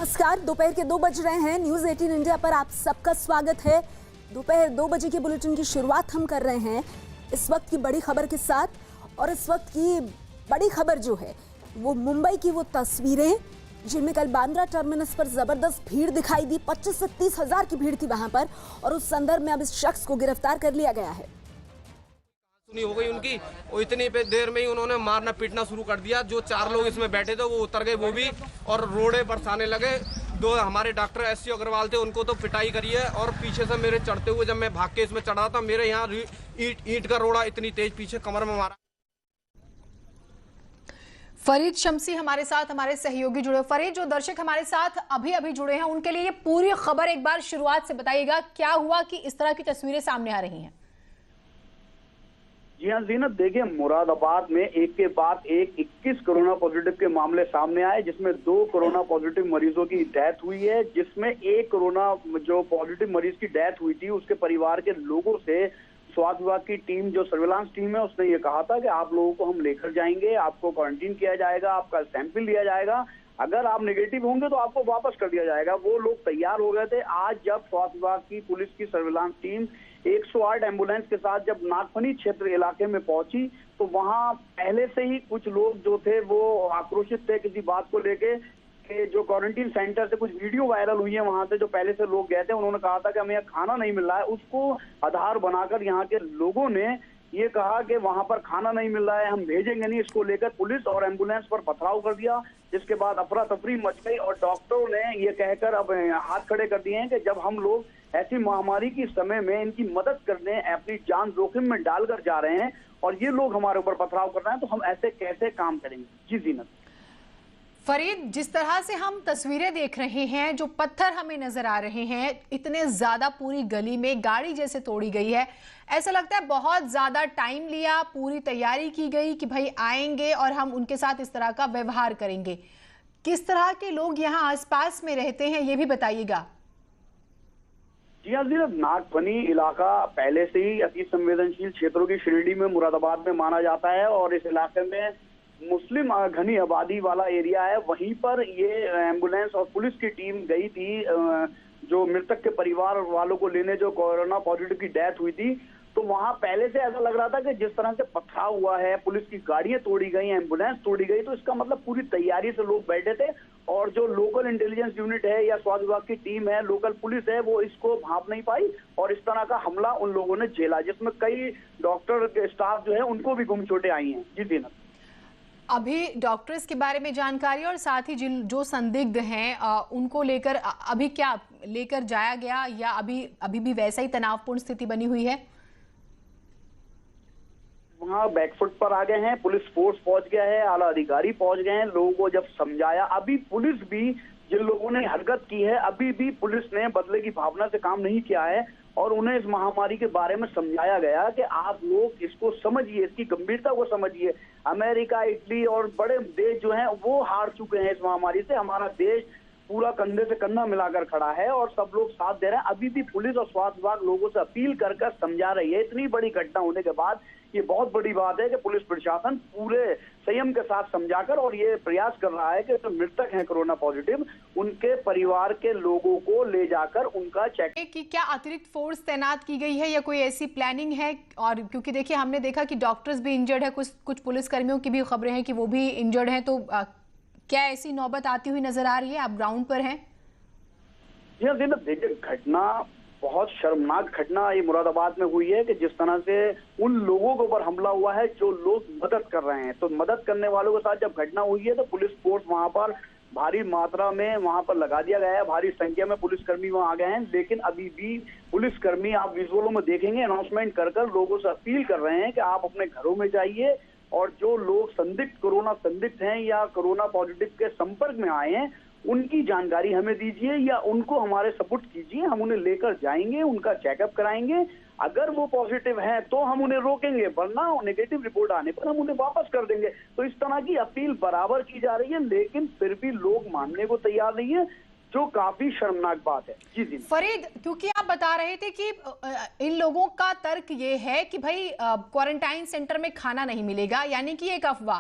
नमस्कार। दोपहर के 2 बज रहे हैं। न्यूज़ 18 इंडिया पर आप सबका स्वागत है। दोपहर 2 बजे के बुलेटिन की शुरुआत हम कर रहे हैं इस वक्त की बड़ी खबर के साथ। और इस वक्त की बड़ी खबर जो है वो मुंबई की वो तस्वीरें जिनमें कल बांद्रा टर्मिनस पर जबरदस्त भीड़ दिखाई दी। 25 से 30 हजार की भीड़ थी वहां पर और उस संदर्भ में अब इस शख्स को गिरफ्तार कर लिया गया है। सुनी हो गई उनकी और इतनी पे देर में ही उन्होंने मारना पीटना शुरू कर दिया। जो 4 लोग इसमें बैठे थे वो उतर गए, वो भी, और रोड़े बरसाने लगे। 2 हमारे डॉक्टर एससी अग्रवाल थे, उनको तो पिटाई करी है। और पीछे से मेरे चढ़ते हुए जब मैं भाग के इसमें चढ़ा था, मेरे यहाँ ईंट का रोड़ा इतनी तेज पीछे कमर में मारा। फरीद शमसी हमारे साथ, हमारे सहयोगी जुड़े। फरीद, जो दर्शक हमारे साथ अभी अभी जुड़े हैं उनके लिए ये पूरी खबर एक बार शुरुआत से बताइएगा, क्या हुआ कि इस तरह की तस्वीरें सामने आ रही हैं? जी हाँ जीनत, देखिए मुरादाबाद में एक के बाद एक 21 कोरोना पॉजिटिव के मामले सामने आए, जिसमें 2 कोरोना पॉजिटिव मरीजों की डेथ हुई है। जिसमें एक कोरोना जो पॉजिटिव मरीज की डेथ हुई थी उसके परिवार के लोगों से स्वास्थ्य विभाग की टीम, जो सर्विलांस टीम है, उसने ये कहा था कि आप लोगों को हम लेकर जाएंगे, आपको क्वारंटीन किया जाएगा, आपका सैंपल लिया जाएगा, अगर आप नेगेटिव होंगे तो आपको वापस कर दिया जाएगा। वो लोग तैयार हो गए थे। आज जब स्वास्थ्य विभाग की पुलिस की सर्विलांस टीम 108 एम्बुलेंस के साथ जब नागफनी क्षेत्र इलाके में पहुंची तो वहां पहले से ही कुछ लोग जो थे वो आक्रोशित थे किसी बात को लेके कि जो क्वारंटीन सेंटर से कुछ वीडियो वायरल हुई है वहां से जो पहले से लोग गए थे, उन्होंने कहा था कि हमें यहाँ खाना नहीं मिल रहा है। उसको आधार बनाकर यहाँ के लोगों ने ये कहा कि वहां पर खाना नहीं मिल रहा है, हम भेजेंगे नहीं। इसको लेकर पुलिस और एम्बुलेंस पर पथराव कर दिया, जिसके बाद अफरा तफरी मच गई और डॉक्टरों ने ये कहकर अब हाथ खड़े कर दिए हैं कि जब हम लोग ऐसी महामारी के समय में इनकी मदद करने अपनी जान जोखिम में डालकर जा रहे हैं और ये लोग हमारे ऊपर पथराव कर रहे हैं, तो हम ऐसे कैसे काम करेंगे। जी जीनत। फरीद, जिस तरह से हम तस्वीरें देख रहे हैं, जो पत्थर हमें नजर आ रहे हैं, इतने ज्यादा पूरी गली में गाड़ी जैसे तोड़ी गई है, ऐसा लगता है बहुत ज्यादा टाइम लिया, पूरी तैयारी की गई कि भाई आएंगे और हम उनके साथ इस तरह का व्यवहार करेंगे। किस तरह के लोग यहाँ आसपास में रहते हैं ये भी बताइएगा। जी हाँ, नागफनी इलाका पहले से ही अति संवेदनशील क्षेत्रों की श्रेणी में मुरादाबाद में माना जाता है और इस इलाके में मुस्लिम घनी आबादी वाला एरिया है। वहीं पर ये एम्बुलेंस और पुलिस की टीम गई थी जो मृतक के परिवार वालों को लेने, जो कोरोना पॉजिटिव की डेथ हुई थी। तो वहां पहले से ऐसा लग रहा था कि जिस तरह से पथराव हुआ है, पुलिस की गाड़ियां तोड़ी गई, एम्बुलेंस तोड़ी गई, तो इसका मतलब पूरी तैयारी से लोग बैठे थे। और जो लोकल इंटेलिजेंस यूनिट है या स्वास्थ्य विभाग की टीम है, लोकल पुलिस है, वो इसको भांप नहीं पाई और इस तरह का हमला उन लोगों ने झेला, जिसमें कई डॉक्टर के स्टाफ जो है उनको भी गुम चोटें आई हैं। जी दीना, अभी डॉक्टर्स के बारे में जानकारी और साथ ही जो संदिग्ध हैं उनको लेकर अभी क्या लेकर जाया गया या अभी भी वैसा ही तनावपूर्ण स्थिति बनी हुई है? वहाँ बैकफुट पर आ गए हैं, पुलिस फोर्स पहुंच गया है, आला अधिकारी पहुंच गए हैं। लोगों को जब समझाया, अभी पुलिस भी, जिन लोगों ने हरकत की है, अभी भी पुलिस ने बदले की भावना से काम नहीं किया है और उन्हें इस महामारी के बारे में समझाया गया कि आप लोग इसको समझिए, इसकी गंभीरता को समझिए। अमेरिका, इटली और बड़े देश जो हैं वो हार चुके हैं इस महामारी से। हमारा देश पूरा कंधे से कंधा मिलाकर खड़ा है और सब लोग साथ दे रहे हैं। अभी भी पुलिस और स्वास्थ्य विभाग लोगों से अपील कर समझा रही है। इतनी बड़ी घटना होने के बाद ये बहुत बड़ी बात है कि पुलिस प्रशासन पूरे संयम के साथ समझाकर और ये प्रयास कर रहा है कि जो मृतक हैं कोरोना पॉजिटिव, उनके परिवार के लोगों को ले जाकर उनका चेक। कि क्या अतिरिक्त फोर्स तैनात की गई है या कोई ऐसी प्लानिंग है? और क्योंकि देखिए हमने देखा कि डॉक्टर्स भी इंजर्ड है, कुछ पुलिसकर्मियों की भी खबरें हैं कि वो भी इंजर्ड हैं, तो क्या ऐसी नौबत आती हुई नजर आ रही है? आप ग्राउंड पर हैं। देखिए, घटना बहुत शर्मनाक घटना ये मुरादाबाद में हुई है कि जिस तरह से उन लोगों के ऊपर हमला हुआ है जो लोग मदद कर रहे हैं। तो मदद करने वालों के साथ जब घटना हुई है तो पुलिस फोर्स वहां पर भारी मात्रा में वहां पर लगा दिया गया है, भारी संख्या में पुलिसकर्मी वहां आ गए हैं। लेकिन अभी भी पुलिसकर्मी, आप विजुअलों में देखेंगे, अनाउंसमेंट कर लोगों से अपील कर रहे हैं कि आप अपने घरों में जाइए और जो लोग कोरोना संदिग्ध हैं या कोरोना पॉजिटिव के संपर्क में आए हैं उनकी जानकारी हमें दीजिए या उनको हमारे सपोर्ट कीजिए। हम उन्हें लेकर जाएंगे, उनका चेकअप कराएंगे। अगर वो पॉजिटिव हैं तो हम उन्हें रोकेंगे, वरना नेगेटिव रिपोर्ट आने पर हम उन्हें वापस कर देंगे। तो इस तरह की अपील बराबर की जा रही है, लेकिन फिर भी लोग मानने को तैयार नहीं है, जो काफी शर्मनाक बात है। जी जी फरीद, क्योंकि आप बता रहे थे कि इन लोगों का तर्क ये है कि भाई क्वारंटाइन सेंटर में खाना नहीं मिलेगा, यानी कि एक अफवाह।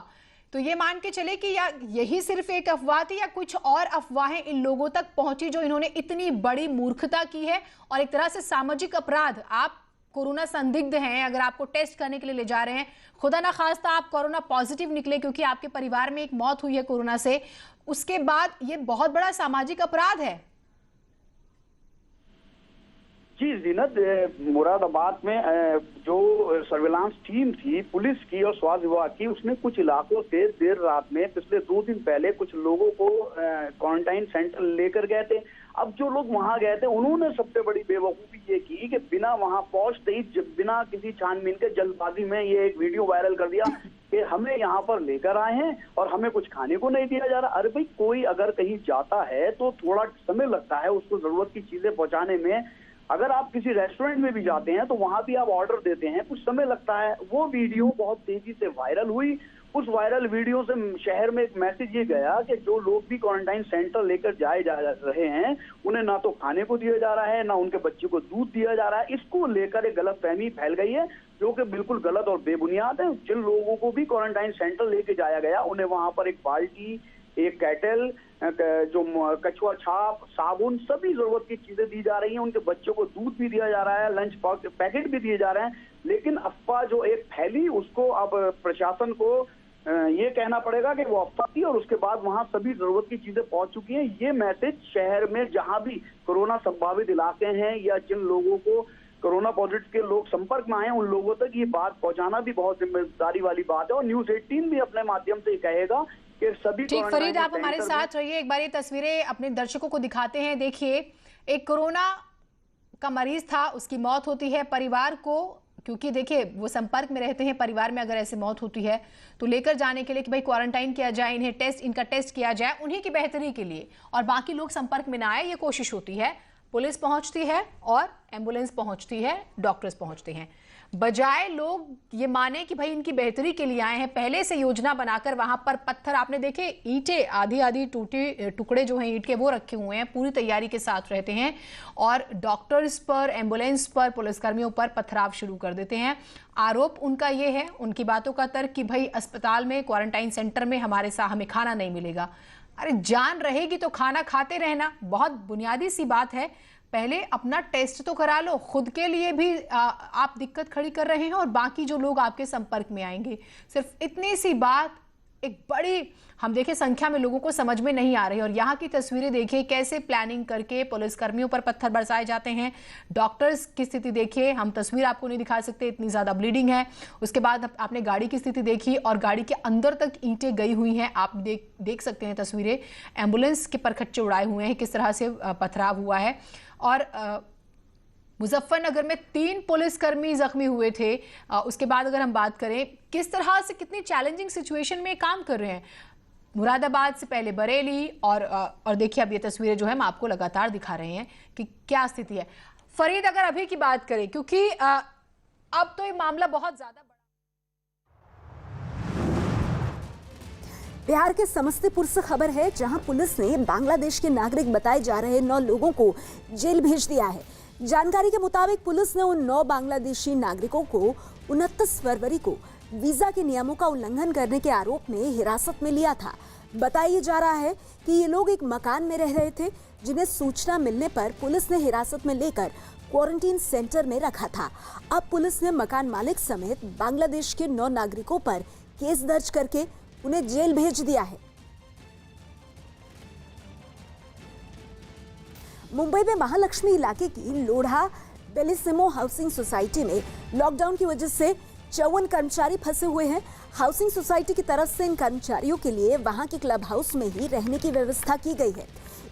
तो ये मान के चले कि या यही सिर्फ एक अफवाह थी या कुछ और अफवाहें इन लोगों तक पहुंची जो इन्होंने इतनी बड़ी मूर्खता की है और एक तरह से सामाजिक अपराध। आप कोरोना संदिग्ध हैं, अगर आपको टेस्ट करने के लिए ले जा रहे हैं, खुदा ना खास्ता आप कोरोना पॉजिटिव निकले क्योंकि आपके परिवार में एक मौत हुई है कोरोना से, उसके बाद ये बहुत बड़ा सामाजिक अपराध है। जी जीनत, मुरादाबाद में जो सर्विलांस टीम थी पुलिस की और स्वास्थ्य विभाग की, उसने कुछ इलाकों से देर रात में पिछले 2 दिन पहले कुछ लोगों को क्वारंटाइन सेंटर लेकर गए थे। अब जो लोग वहां गए थे उन्होंने सबसे बड़ी बेवकूफी ये की कि बिना वहां पहुंचते ही बिना किसी छानबीन के जल्दबाजी में ये एक वीडियो वायरल कर दिया कि हमें यहाँ पर लेकर आए हैं और हमें कुछ खाने को नहीं दिया जा रहा। अरे भाई, कोई अगर कहीं जाता है तो थोड़ा समय लगता है उसको जरूरत की चीजें पहुंचाने में। अगर आप किसी रेस्टोरेंट में भी जाते हैं तो वहां भी आप ऑर्डर देते हैं, कुछ समय लगता है। वो वीडियो बहुत तेजी से वायरल हुई। उस वायरल वीडियो से शहर में एक मैसेज ये गया कि जो लोग भी क्वारंटाइन सेंटर लेकर जाए जा रहे हैं उन्हें ना तो खाने को दिया जा रहा है, ना उनके बच्चे को दूध दिया जा रहा है। इसको लेकर एक गलतफहमी फैल गई है जो कि बिल्कुल गलत और बेबुनियाद है। जिन लोगों को भी क्वारंटाइन सेंटर लेके जाया गया उन्हें वहां पर एक बाल्टी, एक कैटल, जो कछुआ छाप, साबुन, सभी जरूरत की चीजें दी जा रही हैं। उनके बच्चों को दूध भी दिया जा रहा है, लंच पैकेट भी दिए जा रहे हैं। लेकिन अफवाह जो एक फैली उसको अब प्रशासन को ये कहना पड़ेगा कि वो अफवाह थी और उसके बाद वहां सभी जरूरत की चीजें पहुंच चुकी हैं। ये मैसेज शहर में जहां भी कोरोना संभावित इलाके हैं या जिन लोगों को कोरोना पॉजिटिव के लोग संपर्क में आए उन लोगों तक ये बात पहुंचाना भी बहुत जिम्मेदारी वाली बात है और न्यूज 18 भी अपने माध्यम से कहेगा कि सभी। ठीक फरीद, आप हमारे साथ रहिए, एक बार ये तस्वीरें अपने दर्शकों को दिखाते हैं। देखिए, एक कोरोना का मरीज था, उसकी मौत होती है, परिवार को, क्योंकि देखिए वो संपर्क में रहते हैं, परिवार में अगर ऐसे मौत होती है तो लेकर जाने के लिए कि भाई क्वारंटाइन किया जाए, इनका टेस्ट किया जाए, उन्हीं की बेहतरी के लिए, और बाकी लोग संपर्क में ना आए, ये कोशिश होती है। पुलिस पहुंचती है और एम्बुलेंस पहुंचती है, डॉक्टर्स पहुंचते हैं। बजाय लोग ये माने कि भाई इनकी बेहतरी के लिए आए हैं, पहले से योजना बनाकर वहां पर पत्थर, आपने देखे ईंटें, आधी टूटे टुकड़े जो हैं ईंट के वो रखे हुए हैं, पूरी तैयारी के साथ रहते हैं और डॉक्टर्स पर, एम्बुलेंस पर, पुलिसकर्मियों पर पथराव शुरू कर देते हैं। आरोप उनका ये है, उनकी बातों का तर्क कि भाई अस्पताल में, क्वारंटाइन सेंटर में हमें खाना नहीं मिलेगा। अरे जान रहेगी तो खाना खाते रहना, बहुत बुनियादी सी बात है। पहले अपना टेस्ट तो करा लो, खुद के लिए भी आप दिक्कत खड़ी कर रहे हैं और बाकी जो लोग आपके संपर्क में आएंगे। सिर्फ इतनी सी बात एक बड़ी, हम देखें संख्या में लोगों को समझ में नहीं आ रही। और यहाँ की तस्वीरें देखिए, कैसे प्लानिंग करके पुलिसकर्मियों पर पत्थर बरसाए जाते हैं। डॉक्टर्स की स्थिति देखिए, हम तस्वीर आपको नहीं दिखा सकते, इतनी ज्यादा ब्लीडिंग है। उसके बाद आपने गाड़ी की स्थिति देखी और गाड़ी के अंदर तक ईंटें गई हुई हैं, आप देख सकते हैं तस्वीरें। एम्बुलेंस के परखच्चे उड़ाए हुए हैं, किस तरह से पथराव हुआ है। और मुजफ्फरनगर में 3 पुलिसकर्मी जख्मी हुए थे। उसके बाद अगर हम बात करें किस तरह से, कितनी चैलेंजिंग सिचुएशन में काम कर रहे हैं। मुरादाबाद से पहले बरेली और देखिए अब ये तस्वीरें जो है हम आपको लगातार दिखा रहे हैं कि क्या स्थिति है। फरीद, अगर अभी की बात करें, क्योंकि अब तो ये मामला बहुत ज्यादा बड़ा। बिहार के समस्तीपुर से खबर है, जहां पुलिस ने बांग्लादेश के नागरिक बताए जा रहे 9 लोगों को जेल भेज दिया है। जानकारी के मुताबिक पुलिस ने उन 9 बांग्लादेशी नागरिकों को 29 फरवरी को वीजा के नियमों का उल्लंघन करने के आरोप में हिरासत में लिया था। बताया जा रहा है कि ये लोग एक मकान में रह रहे थे, जिन्हें सूचना मिलने पर पुलिस ने हिरासत में लेकर क्वारंटीन सेंटर में रखा था। अब पुलिस ने मकान मालिक समेत बांग्लादेश के 9 नागरिकों पर केस दर्ज करके उन्हें जेल भेज दिया है। मुंबई में महालक्ष्मी इलाके की लोढ़ा बेलिसिमो हाउसिंग सोसाइटी में लॉकडाउन की वजह से 54 कर्मचारी फंसे हुए हैं। हाउसिंग सोसाइटी की तरफ से इन कर्मचारियों के लिए वहां के क्लब हाउस में ही रहने की व्यवस्था की गई है।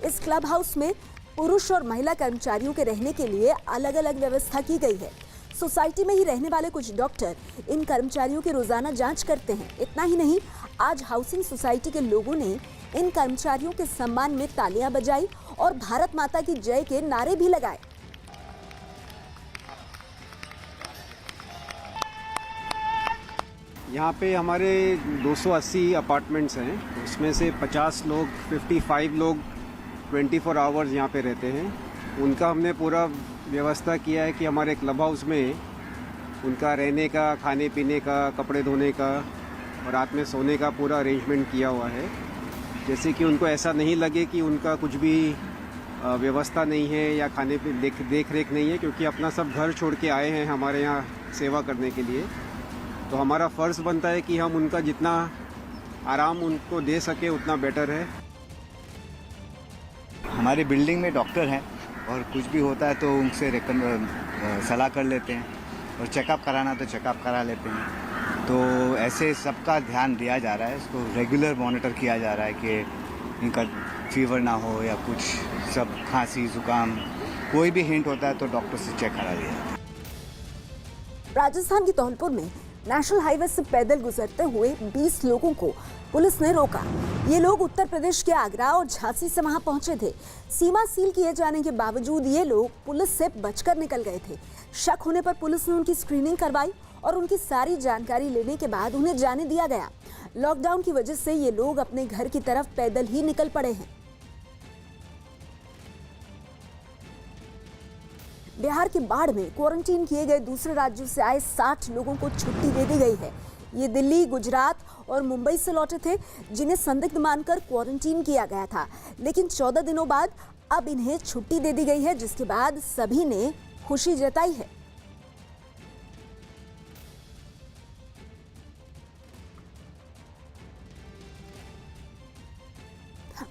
इस क्लब हाउस में पुरुष और महिला कर्मचारियों के रहने के लिए अलग अलग व्यवस्था की गई है। सोसाइटी में ही रहने वाले कुछ डॉक्टर इन कर्मचारियों की रोजाना जांच करते हैं। इतना ही नहीं, आज हाउसिंग सोसाइटी के लोगों ने इन कर्मचारियों के सम्मान में तालियां बजाई और भारत माता की जय के नारे भी लगाए। यहाँ पे हमारे 280 अपार्टमेंट्स हैं, उसमें से 50 लोग, 55 लोग 24 आवर्स यहाँ पे रहते हैं। उनका हमने पूरा व्यवस्था किया है कि हमारे क्लब हाउस में उनका रहने का, खाने पीने का, कपड़े धोने का और रात में सोने का पूरा अरेंजमेंट किया हुआ है, जैसे कि उनको ऐसा नहीं लगे कि उनका कुछ भी व्यवस्था नहीं है या खाने पे देख रेख नहीं है, क्योंकि अपना सब घर छोड़ के आए हैं हमारे यहाँ सेवा करने के लिए। तो हमारा फ़र्ज़ बनता है कि हम उनका जितना आराम उनको दे सके उतना बेटर है। हमारी बिल्डिंग में डॉक्टर हैं और कुछ भी होता है तो उनसे सलाह कर लेते हैं, और चेकअप कराना तो चेकअप करा लेते हैं। तो ऐसे सबका ध्यान दिया जा रहा है, इसको रेगुलर मॉनिटर किया जा रहा है कि इनका फीवर ना हो या कुछ, सब खांसी जुकाम कोई भी हिंट होता है तो डॉक्टर से चेक करा दिया जाता है। राजस्थान के धौलपुर में नेशनल हाईवे से पैदल गुजरते हुए 20 लोगों को पुलिस ने रोका। ये लोग उत्तर प्रदेश के आगरा और झांसी से वहां पहुंचे थे। सीमा सील किए जाने के बावजूद ये लोग पुलिस से बचकर निकल गए थे। शक होने पर पुलिस ने उनकी स्क्रीनिंग करवाई और उनकी सारी जानकारी लेने के बाद उन्हें जाने दिया गया। लॉकडाउन की वजह से ये लोग अपने घर की तरफ पैदल ही निकल पड़े हैं। बिहार की बाढ़ में क्वारंटीन किए गए दूसरे राज्यों से आए 60 लोगों को छुट्टी दे दी गई है। ये दिल्ली, गुजरात और मुंबई से लौटे थे, जिन्हें संदिग्ध मानकर क्वारंटीन किया गया था। लेकिन 14 दिनों बाद अब इन्हें छुट्टी दे दी गई है, जिसके बाद सभी ने खुशी जताई है।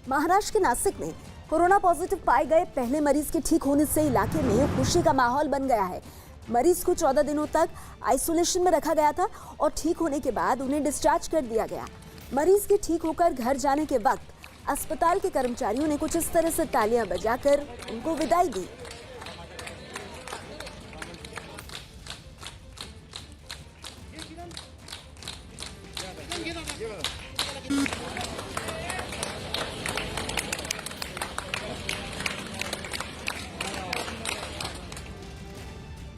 महाराष्ट्र के नासिक में कोरोना पॉजिटिव पाए गए पहले मरीज के ठीक होने से इलाके में खुशी का माहौल बन गया है। मरीज को 14 दिनों तक आइसोलेशन में रखा गया था और ठीक होने के बाद उन्हें डिस्चार्ज कर दिया गया। मरीज के ठीक होकर घर जाने के वक्त अस्पताल के कर्मचारियों ने कुछ इस तरह से तालियां बजाकर उनको विदाई दी।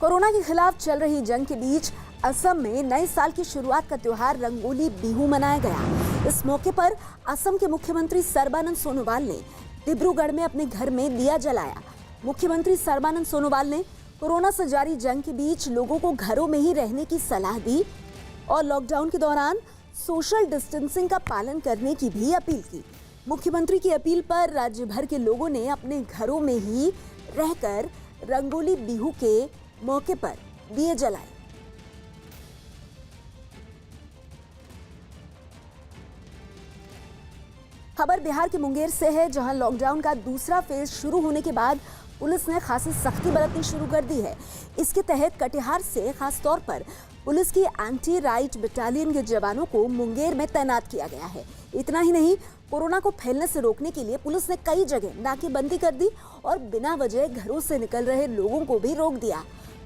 कोरोना के खिलाफ चल रही जंग के बीच असम में नए साल की शुरुआत का त्योहार रंगोली बिहू मनाया गया। इस मौके पर असम के मुख्यमंत्री सर्बानंद सोनोवाल ने डिब्रूगढ़ में अपने घर में दिया जलाया। मुख्यमंत्री सर्बानंद सोनोवाल ने कोरोना से जारी जंग के बीच लोगों को घरों में ही रहने की सलाह दी और लॉकडाउन के दौरान सोशल डिस्टेंसिंग का पालन करने की भी अपील की। मुख्यमंत्री की अपील पर राज्य भर के लोगों ने अपने घरों में ही रहकर रंगोली बिहू के मौके पर दिए जलाए। खबर बिहार के मुंगेर से है, जहां लॉकडाउन का दूसरा फेज शुरू होने के बाद पुलिस ने खासी सख्ती बरतनी शुरू कर दी है। इसके तहत कटिहार से खास तौर पर पुलिस की एंटी राइट बटालियन के जवानों को मुंगेर में तैनात किया गया है। इतना ही नहीं, कोरोना को फैलने से रोकने के लिए पुलिस ने कई जगह नाकेबंदी कर दी और बिना वजह घरों से निकल रहे लोगों को भी रोक दिया।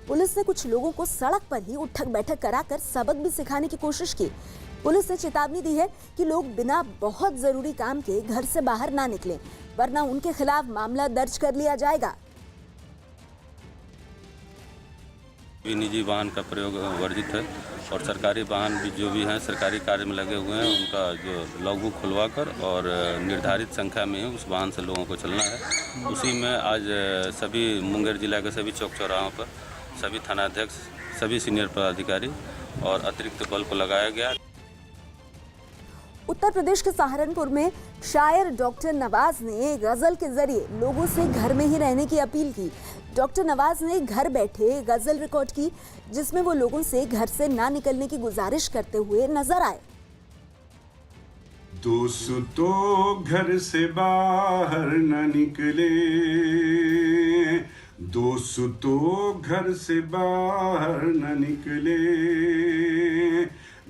पुलिस ने कुछ लोगों को सड़क पर ही उठक बैठक कराकर सबक भी सिखाने की कोशिश की। पुलिस ने चेतावनी दी है कि लोग बिना बहुत जरूरी काम के घर से बाहर ना निकलें, वरना उनके खिलाफ मामला दर्ज कर लिया जाएगा। निजी वाहन का प्रयोग वर्जित है और सरकारी वाहन भी जो भी हैं सरकारी कार्य में लगे हुए हैं, उनका जो लॉगबुक खुलवाकर और निर्धारित संख्या में उस वाहन से लोगों को चलना है। उसी में आज सभी मुंगेर जिला के सभी चौक चौराहों पर सभी थानाध्यक्ष, सभी सीनियर पदाधिकारी और अतिरिक्त बल को लगाया गया। उत्तर प्रदेश के सहारनपुर में शायर डॉक्टर नवाज ने गजल के जरिए लोगों से घर में ही रहने की अपील की। डॉक्टर नवाज ने घर बैठे गजल रिकॉर्ड की, जिसमें वो लोगों से घर से ना निकलने की गुजारिश करते हुए नजर आए। दोस्तों घर से बाहर न निकले, दोस्तों घर से बाहर न निकले,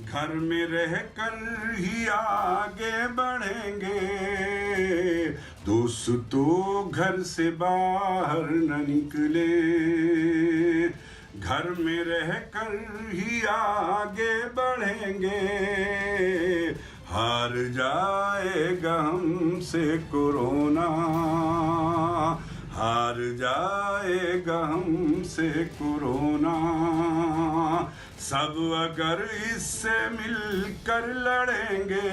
घर में रहकर ही आगे बढ़ेंगे, दोस्तों घर से बाहर न निकले, घर में रहकर ही आगे बढ़ेंगे, हार जाएगा हमसे कोरोना, हार जाएगा हमसे कोरोना, सब अगर इससे मिलकर लड़ेंगे।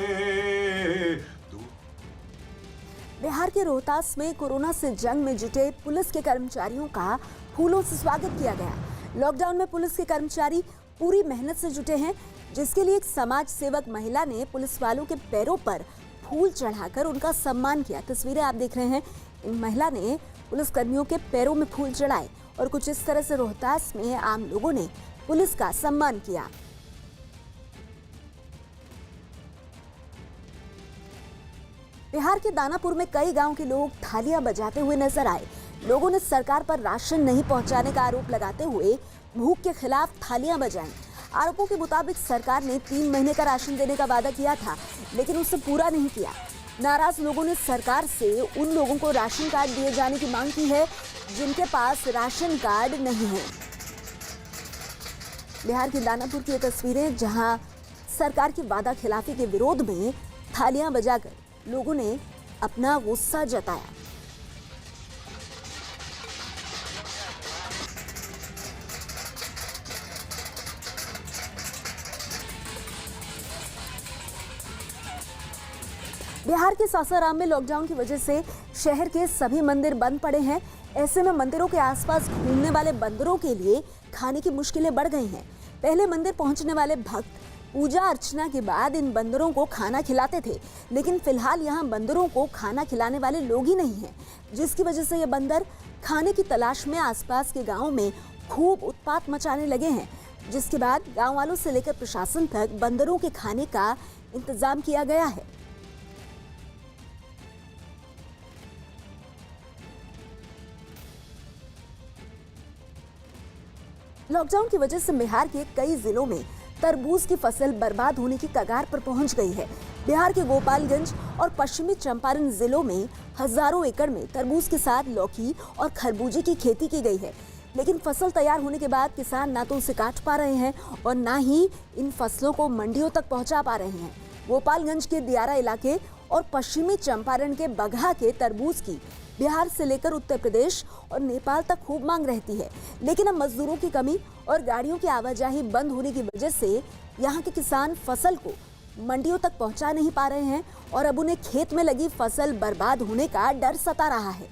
बिहार के रोहतास में कोरोना से जंग में जुटे पुलिस के कर्मचारियों का फूलों से स्वागत किया गया। लॉकडाउन में पुलिस के कर्मचारी पूरी मेहनत से जुटे हैं। जिसके लिए एक समाज सेवक महिला ने पुलिस वालों के पैरों पर फूल चढ़ाकर उनका सम्मान किया। तस्वीरें आप देख रहे हैं, इन महिला ने पुलिस कर्मियों के पैरों में फूल चढ़ाए और कुछ इस तरह से रोहतास में आम लोगों ने पुलिस का सम्मान किया। बिहार के दानापुर में कई गांव के लोग थालियां बजाते हुए नजर आए। लोगों ने सरकार पर राशन नहीं पहुंचाने का आरोप लगाते हुए भूख के खिलाफ थालियां बजाईं। आरोपों के मुताबिक सरकार ने 3 महीने का राशन देने का वादा किया था, लेकिन उसे पूरा नहीं किया। नाराज लोगों ने सरकार से उन लोगों को राशन कार्ड दिए जाने की मांग की है जिनके पास राशन कार्ड नहीं है। बिहार के दानापुर की ये तस्वीरें, जहां सरकार की वादा खिलाफी के विरोध में थालियां बजाकर लोगों ने अपना गुस्सा जताया। बिहार के सासाराम में लॉकडाउन की वजह से शहर के सभी मंदिर बंद पड़े हैं। ऐसे में मंदिरों के आसपास घूमने वाले बंदरों के लिए खाने की मुश्किलें बढ़ गई हैं। पहले मंदिर पहुंचने वाले भक्त पूजा अर्चना के बाद इन बंदरों को खाना खिलाते थे, लेकिन फिलहाल यहां बंदरों को खाना खिलाने वाले लोग ही नहीं हैं, जिसकी वजह से ये बंदर खाने की तलाश में आसपास के गाँव में खूब उत्पात मचाने लगे हैं। जिसके बाद गाँव वालों से लेकर प्रशासन तक बंदरों के खाने का इंतजाम किया गया है। लॉकडाउन की वजह से बिहार के कई जिलों में तरबूज की फसल बर्बाद होने की कगार पर पहुंच गई है। बिहार के गोपालगंज और पश्चिमी चंपारण जिलों में हजारों एकड़ में तरबूज के साथ लौकी और खरबूजे की खेती की गई है, लेकिन फसल तैयार होने के बाद किसान ना तो उसे काट पा रहे हैं और ना ही इन फसलों को मंडियों तक पहुंचा पा रहे हैं। गोपालगंज के दियारा इलाके और पश्चिमी चंपारण के बगहा के तरबूज की बिहार से लेकर उत्तर प्रदेश और नेपाल तक खूब मांग रहती है, लेकिन अब मजदूरों की कमी और गाड़ियों की आवाजाही बंद होने की वजह से यहाँ के किसान फसल को मंडियों तक पहुँचा नहीं पा रहे हैं और अब उन्हें खेत में लगी फसल बर्बाद होने का डर सता रहा है।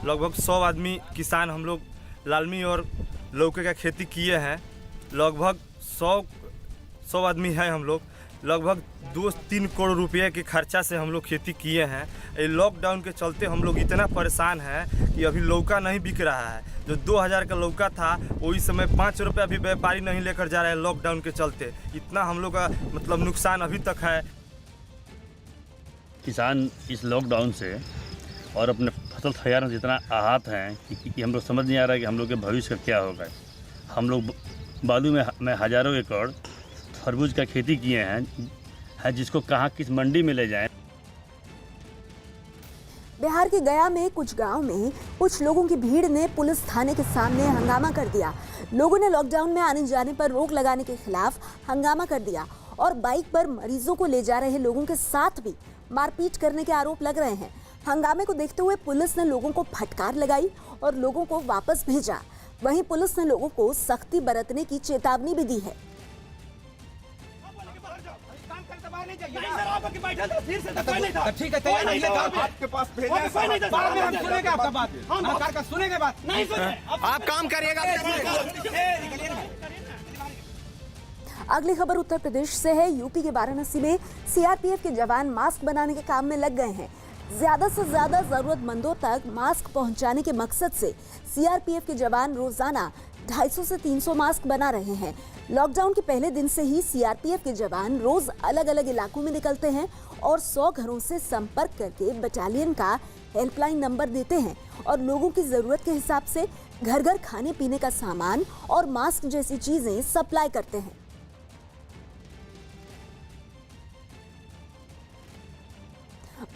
लगभग 100 आदमी किसान हम लोग लालमी और लौकी का खेती किए हैं। लगभग 100 आदमी है हम लोग। लगभग 2-3 करोड़ रुपए के खर्चा से हम लोग खेती किए हैं। ये लॉकडाउन के चलते हम लोग इतना परेशान हैं कि अभी लौका नहीं बिक रहा है। जो 2000 का लौका था वो इस समय 5 रुपये अभी व्यापारी नहीं लेकर जा रहे हैं लॉकडाउन के चलते। इतना हम लोग का मतलब नुकसान अभी तक है। किसान इस लॉकडाउन से और अपने फसल तैयार में जितना आहत हैं कि हम लोग समझ नहीं आ रहा है कि हम लोग के भविष्य का क्या होगा। हम लोग बालू में हजारों एकड़ तरबूज का खेती किए हैं, जिसको कहाँ किस मंडी में ले जाएं। बिहार के गया में कुछ गांव में कुछ लोगों की भीड़ ने पुलिस थाने के सामने हंगामा कर दिया। लोगों ने लॉकडाउन में आने जाने पर रोक लगाने के खिलाफ हंगामा कर दिया और बाइक पर मरीजों को ले जा रहे लोगों के साथ भी मारपीट करने के आरोप लग रहे हैं। हंगामे को देखते हुए पुलिस ने लोगों को फटकार लगाई और लोगों को वापस भेजा। वहीं पुलिस ने लोगों को सख्ती बरतने की चेतावनी भी दी है। ठीक है, आपके पास बाद में हम सुनेंगे आपका बात, सरकार का सुनेंगे बात। नहीं सुने, आप काम करिएगा। अगली खबर उत्तर प्रदेश से है। यूपी के वाराणसी में सीआरपीएफ के जवान मास्क बनाने के काम में लग गए हैं। ज्यादा से ज्यादा जरूरतमंदों तक मास्क पहुंचाने के मकसद से सीआरपीएफ के जवान रोजाना 250 से 300 मास्क बना रहे हैं। लॉकडाउन के पहले दिन से ही सीआरपीएफ के जवान रोज अलग अलग इलाकों में निकलते हैं और 100 घरों से संपर्क करके बटालियन का हेल्पलाइन नंबर देते हैं और लोगों की जरूरत के हिसाब से घर घर खाने पीने का सामान और मास्क जैसी चीजें सप्लाई करते हैं।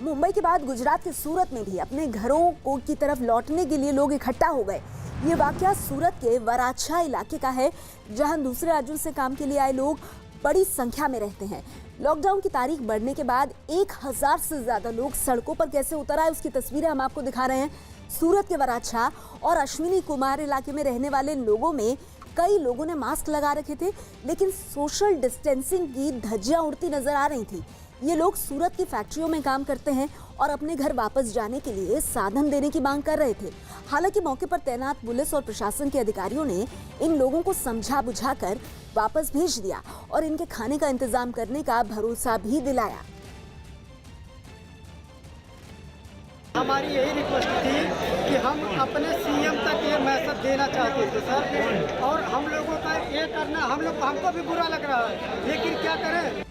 मुंबई के बाद गुजरात के सूरत में भी अपने घरों को की तरफ लौटने के लिए लोग इकट्ठा हो गए। ये वाकया सूरत के वराछा इलाके का है, जहां दूसरे राज्यों से काम के लिए आए लोग बड़ी संख्या में रहते हैं। लॉकडाउन की तारीख बढ़ने के बाद 1000 से ज्यादा लोग सड़कों पर कैसे उतर आए, उसकी तस्वीरें हम आपको दिखा रहे हैं। सूरत के वराछा और अश्विनी कुमार इलाके में रहने वाले लोगों में कई लोगों ने मास्क लगा रखे थे, लेकिन सोशल डिस्टेंसिंग की धज्जियां उड़ती नजर आ रही थी। ये लोग सूरत की फैक्ट्रियों में काम करते हैं और अपने घर वापस जाने के लिए साधन देने की मांग कर रहे थे। हालांकि मौके पर तैनात पुलिस और प्रशासन के अधिकारियों ने इन लोगों को समझा बुझाकर वापस भेज दिया और इनके खाने का इंतजाम करने का भरोसा भी दिलाया। हमारी यही रिक्वेस्ट थी कि हम अपने सीएम तक ये मैसेज देना चाहते थे सर, और हम लोगों का ये करना हमको भी बुरा लग रहा है, लेकिन क्या करें।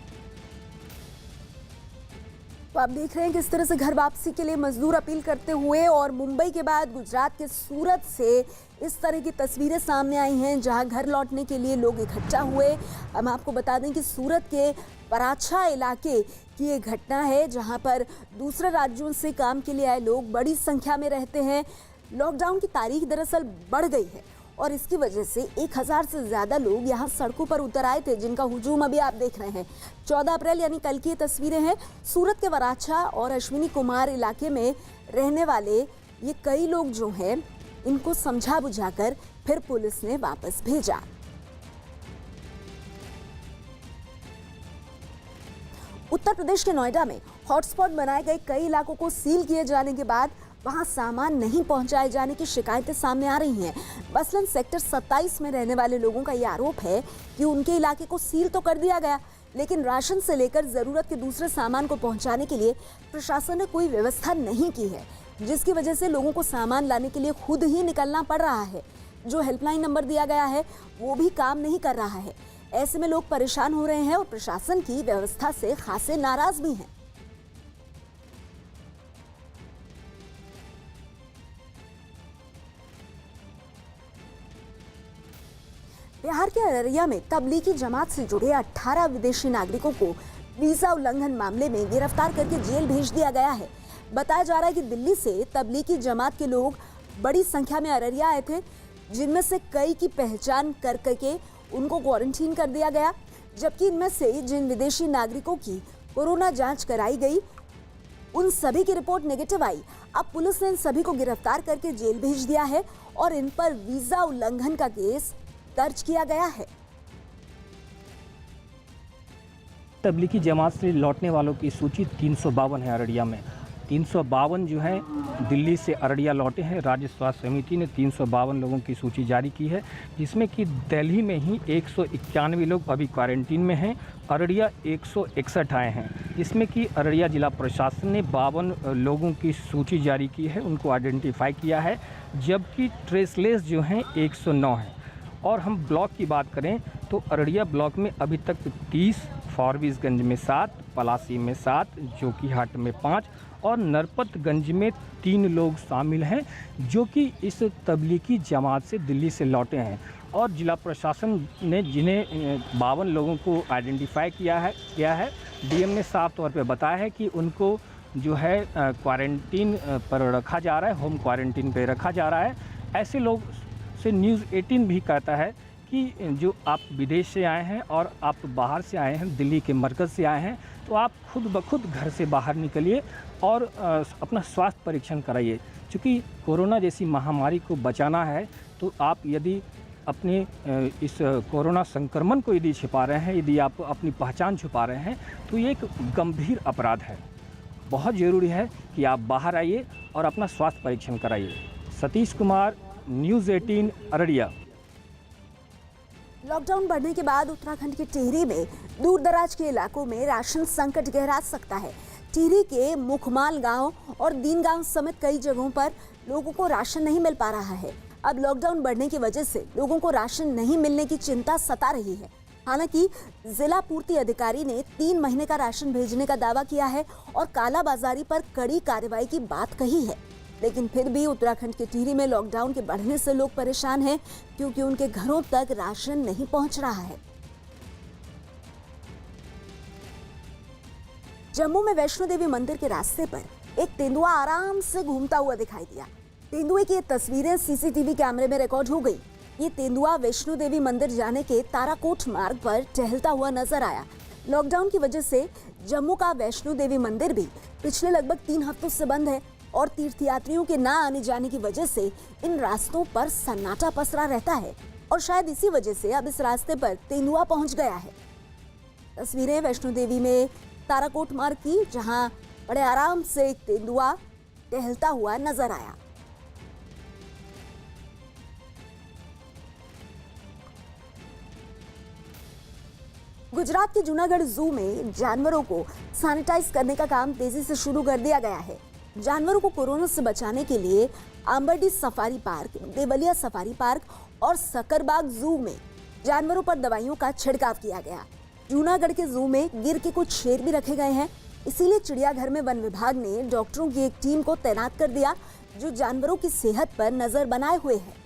तो आप देख रहे हैं किस तरह से घर वापसी के लिए मजदूर अपील करते हुए, और मुंबई के बाद गुजरात के सूरत से इस तरह की तस्वीरें सामने आई हैं जहां घर लौटने के लिए लोग इकट्ठा हुए। हम आपको बता दें कि सूरत के पराछा इलाके की ये घटना है जहां पर दूसरे राज्यों से काम के लिए आए लोग बड़ी संख्या में रहते हैं। लॉकडाउन की तारीख दरअसल बढ़ गई है और इसकी वजह से 1000 से ज़्यादा लोग यहाँ सड़कों पर उतर आए थे, जिनका हुजूम अभी आप देख रहे हैं। 14 अप्रैल यानी कल की ये तस्वीरें हैं। सूरत के वराछा और अश्विनी कुमार इलाके में रहने वाले ये कई लोग जो हैं इनको समझा बुझाकर फिर पुलिस ने वापस भेजा। उत्तर प्रदेश के नोएडा में हॉटस्पॉट बनाए गए कई इलाकों को सील किए जाने के बाद वहां सामान नहीं पहुंचाए जाने की शिकायतें सामने आ रही हैं। मसलन सेक्टर 27 में रहने वाले लोगों का ये आरोप है कि उनके इलाके को सील तो कर दिया गया, लेकिन राशन से लेकर जरूरत के दूसरे सामान को पहुंचाने के लिए प्रशासन ने कोई व्यवस्था नहीं की है, जिसकी वजह से लोगों को सामान लाने के लिए खुद ही निकलना पड़ रहा है। जो हेल्पलाइन नंबर दिया गया है वो भी काम नहीं कर रहा है। ऐसे में लोग परेशान हो रहे हैं और प्रशासन की व्यवस्था से खासे नाराज भी हैं। बिहार के अररिया में तबलीगी जमात से जुड़े 18 विदेशी नागरिकों को वीजा उल्लंघन मामले में गिरफ्तार करके जेल भेज दिया गया है। बताया जा रहा है कि दिल्ली से तबलीगी जमात के लोग बड़ी संख्या में अररिया आए थे, जिनमें से कई की पहचान करके उनको क्वारंटीन कर दिया गया, जबकि इनमें से जिन विदेशी नागरिकों की कोरोना जांच कराई गई उन सभी की रिपोर्ट नेगेटिव आई। अब पुलिस ने इन सभी को गिरफ्तार करके जेल भेज दिया है और इन पर वीजा उल्लंघन का केस दर्ज किया गया है। तबलीगी जमात से लौटने वालों की सूची 352 है अररिया में। 352 जो है दिल्ली से अररिया लौटे हैं। राज्य स्वास्थ्य समिति ने 352 लोगों की सूची जारी की है, जिसमें कि दिल्ली में ही 191 लोग अभी क्वारंटीन में हैं। अररिया 161 आए हैं, जिसमें कि अररिया जिला प्रशासन ने 52 लोगों की सूची जारी की है, उनको आइडेंटिफाई किया है, जबकि ट्रेसलेस जो हैं 109 हैं। और हम ब्लॉक की बात करें तो अररिया ब्लॉक में अभी तक 30, फॉरबिसगंज में 7, पलासी में 7, जोकीहाट में 5 और नरपतगंज में 3 लोग शामिल हैं, जो कि इस तबलीगी जमात से दिल्ली से लौटे हैं। और जिला प्रशासन ने जिन्हें 52 लोगों को आइडेंटिफाई किया है, डीएम ने साफ तौर पे बताया है कि उनको जो है क्वारंटीन पर रखा जा रहा है, होम क्वारंटीन पे रखा जा रहा है। ऐसे लोग से न्यूज़ 18 भी कहता है कि जो आप विदेश से आए हैं और आप बाहर से आए हैं, दिल्ली के मरकज़ से आए हैं, तो आप खुद ब खुद घर से बाहर निकलिए और अपना स्वास्थ्य परीक्षण कराइए। क्योंकि कोरोना जैसी महामारी को बचाना है तो आप यदि अपने इस कोरोना संक्रमण को यदि छिपा रहे हैं, यदि आप अपनी पहचान छुपा रहे हैं, तो ये एक गंभीर अपराध है। बहुत ज़रूरी है कि आप बाहर आइए और अपना स्वास्थ्य परीक्षण कराइए। सतीश कुमार, न्यूज़ 18 अररिया। लॉकडाउन बढ़ने के बाद उत्तराखंड के टिहरी में दूर दराज के इलाकों में राशन संकट गहरा सकता है। टिहरी के मुखमाल गांव और दीन गांव समेत कई जगहों पर लोगों को राशन नहीं मिल पा रहा है। अब लॉकडाउन बढ़ने की वजह से लोगों को राशन नहीं मिलने की चिंता सता रही है। हालांकि जिला पूर्ति अधिकारी ने 3 महीने का राशन भेजने का दावा किया है और कालाबाजारी पर कड़ी कार्रवाई की बात कही है, लेकिन फिर भी उत्तराखंड के टिहरी में लॉकडाउन के बढ़ने से लोग परेशान हैं, क्योंकि उनके घरों तक राशन नहीं पहुंच रहा है। जम्मू में वैष्णो देवी मंदिर के रास्ते पर एक तेंदुआ आराम से घूमता हुआ दिखाई दिया। तेंदुए की तस्वीरें सीसीटीवी कैमरे में रिकॉर्ड हो गई। ये तेंदुआ वैष्णो देवी मंदिर जाने के ताराकोट मार्ग पर टहलता हुआ नजर आया। लॉकडाउन की वजह से जम्मू का वैष्णो देवी मंदिर भी पिछले लगभग 3 हफ्तों से बंद है और तीर्थयात्रियों के ना आने जाने की वजह से इन रास्तों पर सन्नाटा पसरा रहता है और शायद इसी वजह से अब इस रास्ते पर तेंदुआ पहुंच गया है। तस्वीरें वैष्णो देवी में ताराकोट मार्ग की, जहां बड़े आराम से एक तेंदुआ टहलता हुआ नजर आया। गुजरात के जूनागढ़ जू में जानवरों को सैनिटाइज करने का काम तेजी से शुरू कर दिया गया है। जानवरों को कोरोना से बचाने के लिए Ambardi safari park, Devaliya safari park और सकरबाग जू में जानवरों पर दवाइयों का छिड़काव किया गया। जूनागढ़ के जू में गिर के कुछ शेर भी रखे गए हैं, इसीलिए चिड़ियाघर में वन विभाग ने डॉक्टरों की एक टीम को तैनात कर दिया, जो जानवरों की सेहत पर नजर बनाए हुए है।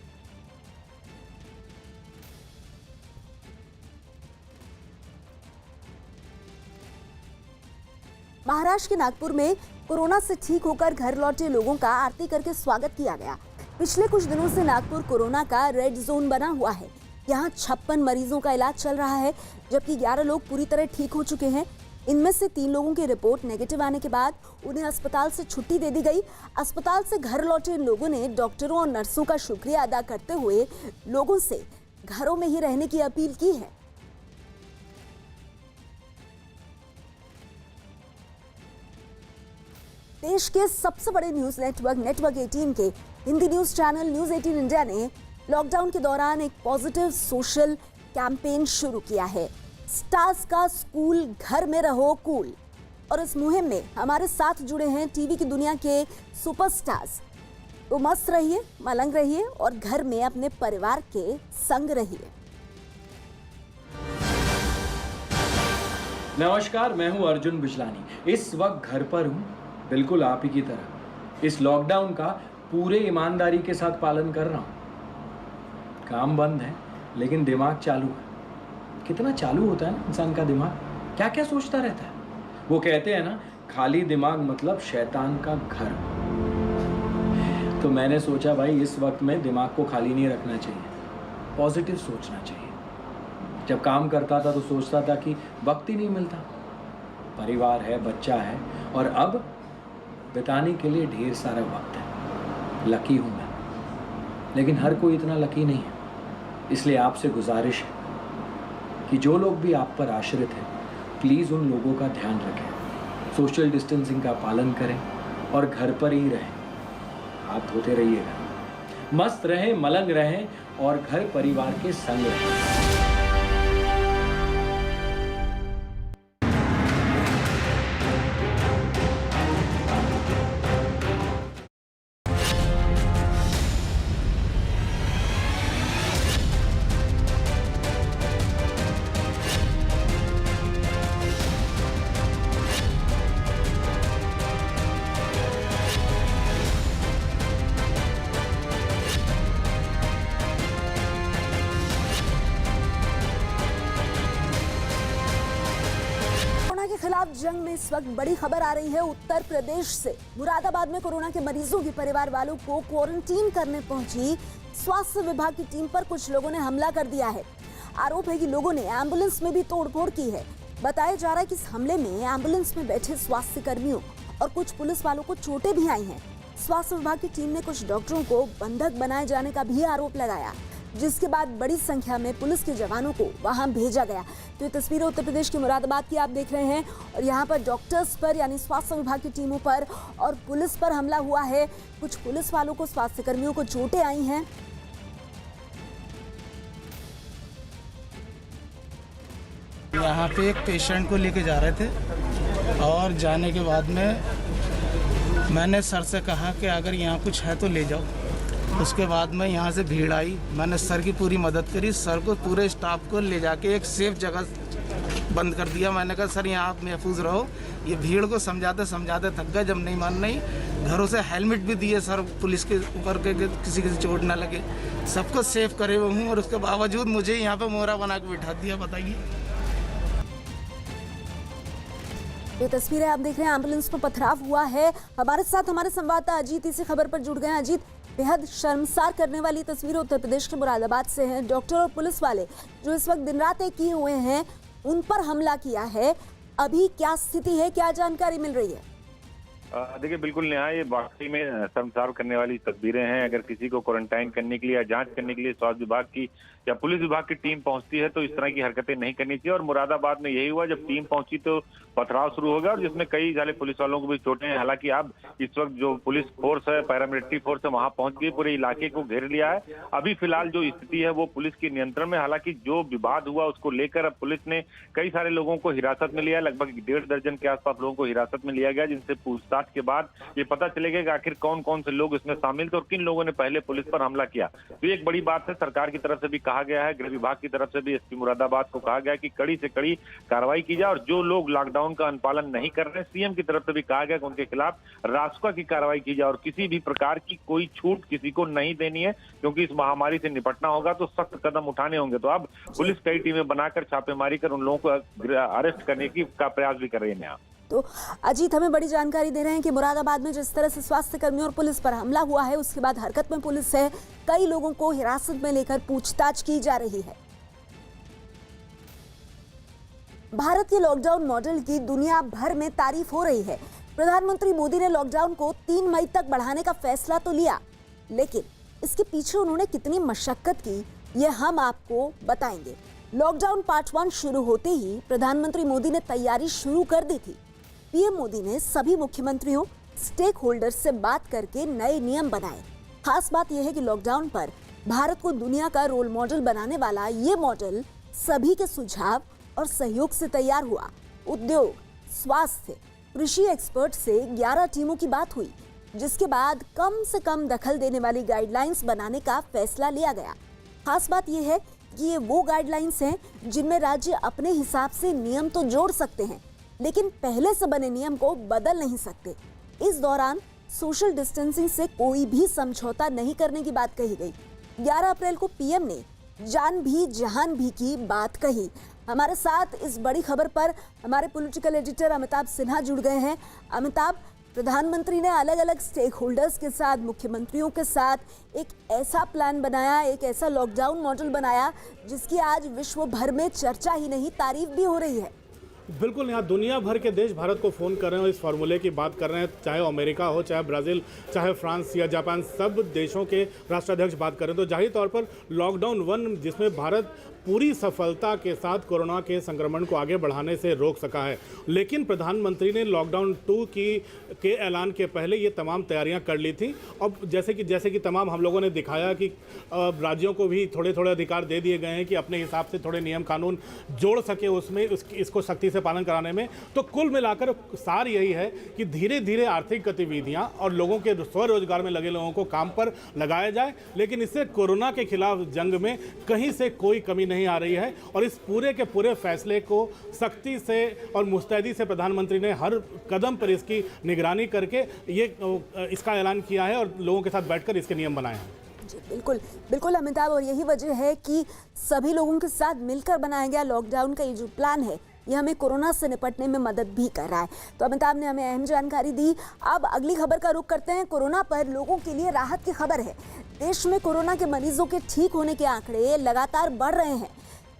महाराष्ट्र के नागपुर में कोरोना से ठीक होकर घर लौटे लोगों का आरती करके स्वागत किया गया। पिछले कुछ दिनों से नागपुर कोरोना का रेड जोन बना हुआ है। यहाँ 56 मरीजों का इलाज चल रहा है, जबकि 11 लोग पूरी तरह ठीक हो चुके हैं। इनमें से 3 लोगों की रिपोर्ट नेगेटिव आने के बाद उन्हें अस्पताल से छुट्टी दे दी गई। अस्पताल से घर लौटे इन लोगों ने डॉक्टरों और नर्सों का शुक्रिया अदा करते हुए लोगों से घरों में ही रहने की अपील की है। देश के सबसे बड़े न्यूज नेटवर्क 18 के Hindi news channel news 18 India ने लॉकडाउन के दौरान एक पॉजिटिव सोशल कैंपेन शुरू किया है। स्टार्स का स्कूल, घर में रहो कूल। और इस मुहिम में हमारे साथ जुड़े हैं टीवी की दुनिया के सुपरस्टार्स। तो मस्त रहिए, मलंग रहिए और घर में अपने परिवार के संग रहिए। नमस्कार, मैं हूं अर्जुन बिजलानी। इस वक्त घर पर हूं, बिल्कुल आप ही की तरह। इस लॉकडाउन का पूरे ईमानदारी के साथ पालन कर रहा हूं। काम बंद है लेकिन दिमाग चालू है। कितना चालू होता है ना इंसान का दिमाग, क्या क्या सोचता रहता है। वो कहते हैं ना, खाली दिमाग मतलब शैतान का घर। तो मैंने सोचा भाई इस वक्त में दिमाग को खाली नहीं रखना चाहिए, पॉजिटिव सोचना चाहिए। जब काम करता था तो सोचता था कि वक्त ही नहीं मिलता, परिवार है, बच्चा है, और अब बिताने के लिए ढेर सारा वक्त है। लकी हूँ मैं, लेकिन हर कोई इतना लकी नहीं है। इसलिए आपसे गुजारिश है कि जो लोग भी आप पर आश्रित हैं, प्लीज़ उन लोगों का ध्यान रखें, सोशल डिस्टेंसिंग का पालन करें और घर पर ही रहें। हाथ धोते रहिएगा, मस्त रहें, मलंग रहें और घर परिवार के संग रहें। खिलाफ जंग में इस वक्त बड़ी खबर आ रही है उत्तर प्रदेश से। मुरादाबाद में कोरोना के मरीजों के परिवार वालों को क्वारंटीन करने पहुंची स्वास्थ्य विभाग की टीम पर कुछ लोगों ने हमला कर दिया है। आरोप है कि लोगों ने एम्बुलेंस में भी तोड़फोड़ की है। बताया जा रहा है कि इस हमले में एम्बुलेंस में बैठे स्वास्थ्य कर्मियों और कुछ पुलिस वालों को चोटें भी आई हैं। स्वास्थ्य विभाग की टीम ने कुछ डॉक्टरों को बंधक बनाए जाने का भी आरोप लगाया, जिसके बाद बड़ी संख्या में पुलिस के जवानों को वहां भेजा गया। तो ये तस्वीरें उत्तर प्रदेश के मुरादाबाद की आप देख रहे हैं और यहाँ पर डॉक्टर्स पर यानी स्वास्थ्य विभाग की टीमों पर और पुलिस पर हमला हुआ है। कुछ पुलिस वालों को, स्वास्थ्य कर्मियों को चोटें आई हैं। यहाँ पे एक पेशेंट को लेके जा रहे थे और जाने के बाद में मैंने सर से कहा कि अगर यहाँ कुछ है तो ले जाओ। उसके बाद में यहाँ से भीड़ आई, मैंने सर की पूरी मदद करी। सर को, पूरे स्टाफ को ले जाके एक सेफ जगह बंद कर दिया। मैंने कहा सर यहाँ आप महफूज रहो। ये भीड़ को समझाते समझाते थक गए। जब नहीं मान नहीं, घरों से हेलमेट भी दिए सर पुलिस के ऊपर के किसी की चोट ना लगे। सबको सेफ करे हुए हूँ और उसके बावजूद मुझे यहाँ पे मोहरा बना के बिठा दिया। बताइए। ये तस्वीरें आप देख रहे हैं, एम्बुलेंस पर पथराव हुआ है। हमारे साथ हमारे संवाददाता अजीत इसी खबर पर जुड़ गए हैं। अजीत, बेहद शर्मसार करने वाली तस्वीरें उत्तर प्रदेश के मुरादाबाद से हैं। डॉक्टर और पुलिस वाले जो इस वक्त दिन रात एक किए हुए हैं, उन पर हमला किया है। अभी क्या स्थिति है, क्या जानकारी मिल रही है? देखिए, बिल्कुल नेहा, ये वाकई में शर्मसार करने वाली तस्वीरें हैं। अगर किसी को क्वारंटाइन करने के लिए या जांच करने के लिए स्वास्थ्य विभाग की या पुलिस विभाग की टीम पहुंचती है तो इस तरह की हरकतें नहीं करनी चाहिए। और मुरादाबाद में यही हुआ, जब टीम पहुंची तो पथराव शुरू हो गया और जिसमें कई सारे पुलिस वालों को भी चोटें हैं। हालांकि अब इस वक्त जो पुलिस फोर्स है, पैरामिलिट्री फोर्स है, वहां पहुंच गई, पूरे इलाके को घेर लिया है। अभी फिलहाल जो स्थिति है वो पुलिस के नियंत्रण में। हालांकि जो विवाद हुआ उसको लेकर अब पुलिस ने कई सारे लोगों को हिरासत में लिया, लगभग 1.5 दर्जन के आसपास लोगों को हिरासत में लिया गया, जिनसे पूछताछ के बाद ये पता चलेगा कि आखिर कौन कौन से लोग इसमें शामिल थे और किन लोगों ने पहले पुलिस पर हमला किया। तो ये एक बड़ी बात है। सरकार की तरफ से भी कहा गया है, गृह विभाग की तरफ से भी एसपी मुरादाबाद को कहा गया कि कड़ी से कड़ी कार्रवाई की जाए और जो लोग लॉकडाउन का अनुपालन नहीं कर रहे हैं, सीएम की तरफ से भी कहा गया कि उनके खिलाफ रासुका की कार्रवाई की जाए और किसी भी प्रकार की कोई छूट किसी को नहीं देनी है, क्योंकि इस महामारी से निपटना होगा तो सख्त कदम उठाने होंगे। तो अब पुलिस कई टीमें बनाकर छापेमारी कर उन लोगों को अरेस्ट करने का प्रयास भी कर रही है। तो अजीत हमें बड़ी जानकारी दे रहे हैं कि मुरादाबाद में जिस तरह से स्वास्थ्य कर्मियों और पुलिस पर हमला हुआ है, उसके बाद हरकत में पुलिस है, कई लोगों को हिरासत में लेकर पूछताछ की जा रही है। भारत के लॉकडाउन मॉडल की दुनिया भर में तारीफ हो रही है। प्रधानमंत्री मोदी ने लॉकडाउन को 3 मई तक बढ़ाने का फैसला तो लिया, लेकिन इसके पीछे उन्होंने कितनी मशक्कत की, ये हम आपको बताएंगे। लॉकडाउन पार्ट 1 शुरू होते ही प्रधानमंत्री मोदी ने तैयारी शुरू कर दी थी। पीएम मोदी ने सभी मुख्यमंत्रियों, स्टेक होल्डर्स से बात करके नए नियम बनाए। खास बात यह है कि लॉकडाउन पर भारत को दुनिया का रोल मॉडल बनाने वाला ये मॉडल सभी के सुझाव और सहयोग से तैयार हुआ। उद्योग, स्वास्थ्य, कृषि एक्सपर्ट से 11 टीमों की बात हुई, जिसके बाद कम से कम दखल देने वाली गाइडलाइंस बनाने का फैसला लिया गया। खास बात यह है कि ये वो गाइडलाइंस हैं जिनमें राज्य अपने हिसाब से नियम तो जोड़ सकते हैं, लेकिन पहले से बने नियम को बदल नहीं सकते। इस दौरान सोशल डिस्टेंसिंग से कोई भी समझौता नहीं करने की बात कही गई। 11 अप्रैल को पीएम ने जान भी जहान भी की बात कही। हमारे साथ इस बड़ी खबर पर हमारे पॉलिटिकल एडिटर अमिताभ सिन्हा जुड़ गए हैं। अमिताभ, प्रधानमंत्री ने अलग अलग स्टेक होल्डर्स के साथ, मुख्यमंत्रियों के साथ एक ऐसा प्लान बनाया, एक ऐसा लॉकडाउन मॉडल बनाया जिसकी आज विश्व भर में चर्चा ही नहीं, तारीफ भी हो रही है। बिल्कुल, यहाँ दुनिया भर के देश भारत को फ़ोन कर रहे हैं और इस फार्मूले की बात कर रहे हैं, चाहे अमेरिका हो, चाहे ब्राज़ील, चाहे फ्रांस या जापान, सब देशों के राष्ट्राध्यक्ष बात कर रहे हैं। तो जाहिर तौर पर लॉकडाउन 1 जिसमें भारत पूरी सफलता के साथ कोरोना के संक्रमण को आगे बढ़ाने से रोक सका है, लेकिन प्रधानमंत्री ने लॉकडाउन 2 के ऐलान के पहले ये तमाम तैयारियां कर ली थी। अब जैसे कि तमाम हम लोगों ने दिखाया कि राज्यों को भी थोड़े थोड़े अधिकार दे दिए गए हैं कि अपने हिसाब से थोड़े नियम कानून जोड़ सके उसमें, इसको सख्ती से पालन कराने में। तो कुल मिलाकर सार यही है कि धीरे धीरे आर्थिक गतिविधियां और लोगों के स्वरोजगार में लगे लोगों को काम पर लगाया जाए, लेकिन इससे कोरोना के खिलाफ जंग में कहीं से कोई कमी नहीं आ रही है। और इस पूरे के पूरे फैसले को सख्ती से और मुस्तैदी से प्रधानमंत्री ने हर कदम पर इसकी निगरानी करके इसका ऐलान किया है और लोगों के साथ बैठकर इसके नियम बनाए हैं। जी बिल्कुल बिल्कुल अमिताभ, और यही वजह है कि सभी लोगों के साथ मिलकर बनाया गया लॉकडाउन का ये जो प्लान है, ये हमें कोरोना से निपटने में मदद भी कर रहा है। तो अमिताभ ने हमें अहम जानकारी दी। अब अगली खबर का रुख करते हैं। कोरोना पर लोगों के लिए राहत की खबर है। देश में कोरोना के मरीजों के ठीक होने के आंकड़े लगातार बढ़ रहे हैं।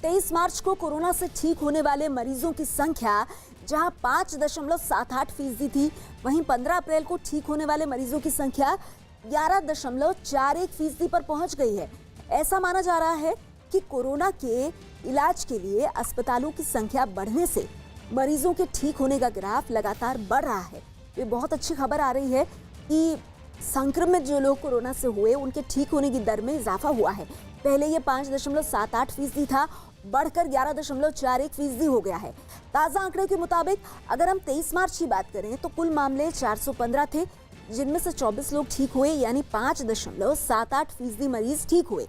23 मार्च को कोरोना से ठीक होने वाले मरीजों की संख्या जहां 5.78% थी, वहीं 15 अप्रैल को ठीक होने वाले मरीजों की संख्या 11.41% पर पहुंच गई है। ऐसा माना जा रहा है कि कोरोना के इलाज के लिए अस्पतालों की संख्या बढ़ने से मरीजों के ठीक होने का ग्राफ लगातार बढ़ रहा है। ये बहुत अच्छी खबर आ रही है कि संक्रमित जो लोग कोरोना से हुए उनके ठीक होने की दर में इजाफा हुआ है। पहले ये 5.78% था, बढ़कर 11.41% हो गया है। ताज़ा आंकड़े के मुताबिक अगर हम 23 मार्च की बात करें तो कुल मामले 415 थे, जिनमें से 24 लोग ठीक हुए, यानी 5.78% मरीज ठीक हुए।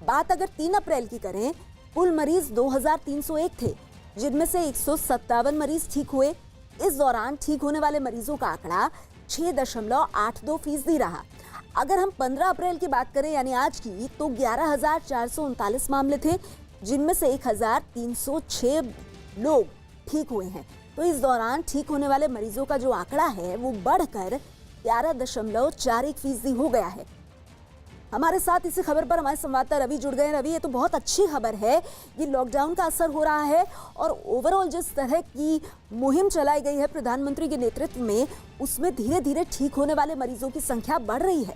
बात अगर 3 अप्रैल की करें, कुल मरीज 2301 थे, जिनमें से 157 मरीज ठीक हुए। इस दौरान ठीक होने वाले मरीजों का आंकड़ा 6.82% रहा। अगर हम 15 अप्रैल की बात करें यानी आज की, तो 11,439 मामले थे, जिनमें से 1,306 लोग ठीक हुए हैं। तो इस दौरान ठीक होने वाले मरीजों का जो आंकड़ा है वो बढ़कर 11.41% हो गया है। हमारे साथ इसी खबर पर हमारे संवाददाता रवि जुड़ गए हैं। रवि, ये तो बहुत अच्छी खबर है, ये लॉकडाउन का असर हो रहा है और ओवरऑल जिस तरह की मुहिम चलाई गई है प्रधानमंत्री के नेतृत्व में, उसमें धीरे धीरे ठीक होने वाले मरीजों की संख्या बढ़ रही है।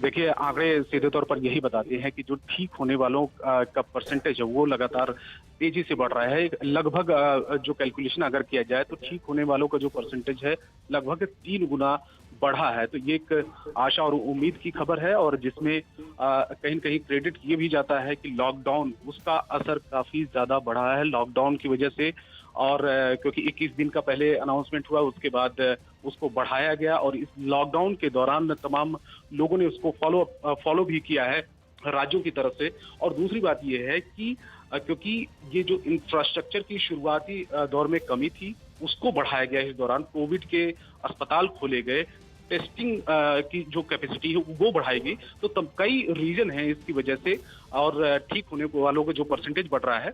देखिए, आंकड़े सीधे तौर पर यही बताते हैं कि जो ठीक होने वालों का परसेंटेज है वो लगातार तेजी से बढ़ रहा है। लगभग जो कैलकुलेशन अगर किया जाए तो ठीक होने वालों का जो परसेंटेज है लगभग 3 गुना बढ़ा है। तो ये एक आशा और उम्मीद की खबर है, और जिसमें कहीं न कहीं क्रेडिट ये भी जाता है कि लॉकडाउन उसका असर काफी ज्यादा बढ़ा है लॉकडाउन की वजह से। और क्योंकि 21 दिन का पहले अनाउंसमेंट हुआ, उसके बाद उसको बढ़ाया गया, और इस लॉकडाउन के दौरान तमाम लोगों ने उसको फॉलो भी किया है राज्यों की तरफ से। और दूसरी बात यह है कि क्योंकि ये जो इंफ्रास्ट्रक्चर की शुरुआती दौर में कमी थी उसको बढ़ाया गया इस दौरान, कोविड के अस्पताल खोले गए, टेस्टिंग की जो कैपेसिटी है वो बढ़ाई गई। तो तब कई रीजन हैं इसकी वजह से, और ठीक होने वालों का जो परसेंटेज बढ़ रहा है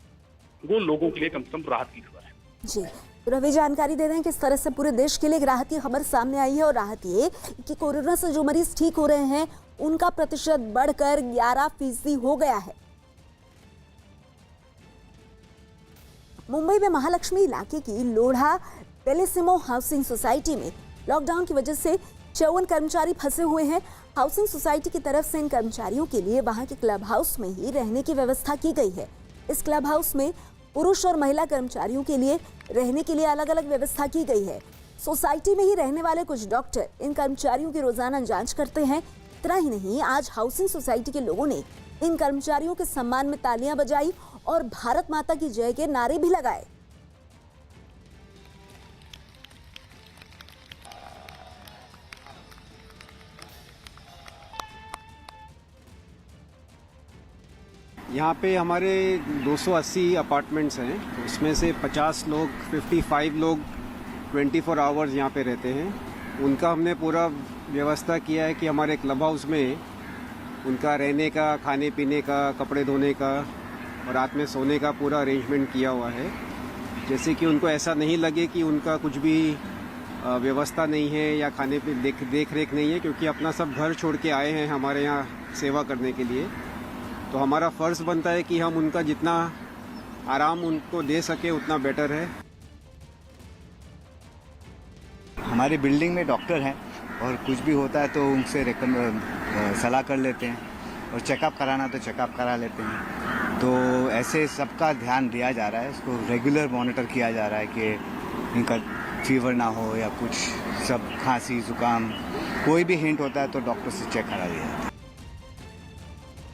वो लोगों के लिए कम से कम राहत की खबर है। जी, तो रवि जानकारी दे रहे हैं किस तरह से पूरे देश के लिए एक राहत की खबर सामने आई है, और राहत ये कि कोरोना से जो मरीज ठीक हो रहे हैं उनका प्रतिशत बढ़कर 11% हो गया है। मुंबई में महालक्ष्मी इलाके की लोढ़ा बेलिसिमो हाउसिंग सोसाइटी में लॉकडाउन की वजह से 54 कर्मचारी फंसे हुए हैं। हाउसिंग सोसाइटी की तरफ से इन कर्मचारियों के लिए वहां के क्लब हाउस में ही रहने की व्यवस्था की गई है। इस क्लब हाउस में पुरुष और महिला कर्मचारियों के लिए रहने के लिए अलग अलग व्यवस्था की गई है। सोसाइटी में ही रहने वाले कुछ डॉक्टर इन कर्मचारियों की रोजाना जांच करते हैं। इतना ही नहीं, आज हाउसिंग सोसाइटी के लोगों ने इन कर्मचारियों के सम्मान में तालियां बजाई और भारत माता की जय के नारे भी लगाए। यहाँ पे हमारे 280 अपार्टमेंट्स हैं, उसमें से 50 लोग 55 लोग 24 आवर्स यहाँ पे रहते हैं। उनका हमने पूरा व्यवस्था किया है कि हमारे क्लब हाउस में उनका रहने का, खाने पीने का, कपड़े धोने का और रात में सोने का पूरा अरेंजमेंट किया हुआ है, जैसे कि उनको ऐसा नहीं लगे कि उनका कुछ भी व्यवस्था नहीं है या खाने पे देख रेख नहीं है, क्योंकि अपना सब घर छोड़ के आए हैं हमारे यहाँ सेवा करने के लिए। तो हमारा फ़र्ज़ बनता है कि हम उनका जितना आराम उनको दे सके उतना बेटर है। हमारी बिल्डिंग में डॉक्टर हैं, और कुछ भी होता है तो उनसे सलाह कर लेते हैं, और चेकअप कराना तो चेकअप करा लेते हैं। तो ऐसे सबका ध्यान दिया जा रहा है, इसको रेगुलर मॉनिटर किया जा रहा है कि इनका फीवर ना हो या कुछ, सब खांसी जुकाम कोई भी हिंट होता है तो डॉक्टर से चेक करा लिया जाता है।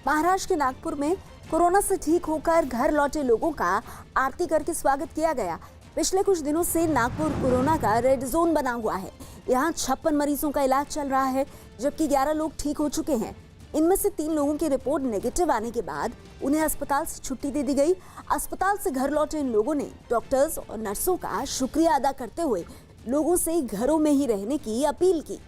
महाराष्ट्र के नागपुर में कोरोना से ठीक होकर घर लौटे लोगों का आरती करके स्वागत किया गया। पिछले कुछ दिनों से नागपुर कोरोना का रेड जोन बना हुआ है। यहाँ 56 मरीजों का इलाज चल रहा है, जबकि 11 लोग ठीक हो चुके हैं। इनमें से 3 लोगों की रिपोर्ट नेगेटिव आने के बाद उन्हें अस्पताल से छुट्टी दे दी गई। अस्पताल से घर लौटे इन लोगों ने डॉक्टर्स और नर्सों का शुक्रिया अदा करते हुए लोगों से घरों में ही रहने की अपील की।